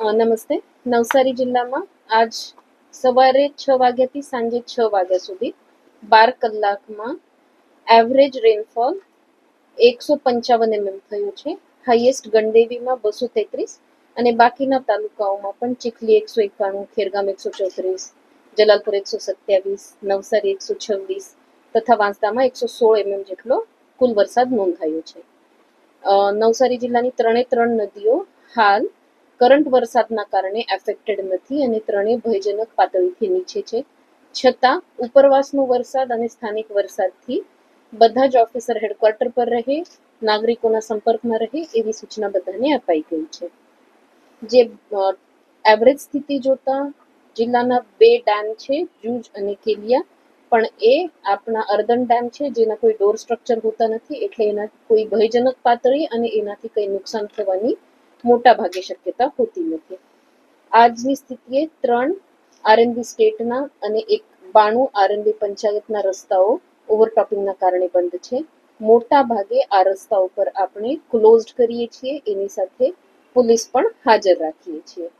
નમસ્તે. નવસારી જિલ્લામાં આજ સવારે 6 વાગ્યાથી સાંજે 6 વાગ્યા સુધી 12 કલાકમાં એવરેજ રેનફોલ 155 mm થયું છે. હાઈએસ્ટ ગણદેવીમાં 233 અને બાકીના તાલુકાઓમાં પણ ચીખલી 191, ખેરગામ 134, જલાલપુર 127, નવસારી 126 તથા વાંસદામાં 116 mm જેટલો કુલ વરસાદ નોંધાયો છે. નવસારી જિલ્લાની 3 નદીઓ હાલ કરંટ વરસાદના કારણે એફેક્ટેડ નથી અને ત્રણેય ભયજનક પાતળીથી નીચે છે. છતાં ઉપરવાસનો વરસાદ અને સ્થાનિક વરસાદથી બધા જ ઓફિસર હેડક્વાર્ટર પર રહે, નાગરિકોના સંપર્કમાં રહે એવી સૂચના બધાને અપાઈ ગઈ છે. જે એવરેજ સ્થિતિ જોતા જિલ્લાના 2 ડેમ છે, જૂજ અને કેલિયા, પણ એ આપણા અર્ધન ડેમ છે જેના કોઈ ડોર સ્ટ્રક્ચર હોતા નથી, એટલે એના કોઈ ભયજનક પાતળી અને એનાથી કંઈ નુકસાન થવાની મોટા ભાગે શક્યતા હોતી નથી. આજની સ્થિતિએ 3 આરએનબી સ્ટેટના અને 92 આરએનબી પંચાયતના રસ્તાઓ ઓવરટોપિંગના કારણે બંધ છે. મોટા ભાગે આ રસ્તાઓ પર આપણે ક્લોઝડ કરીએ છીએ, એની સાથે પોલીસ પણ હાજર રાખીએ છીએ.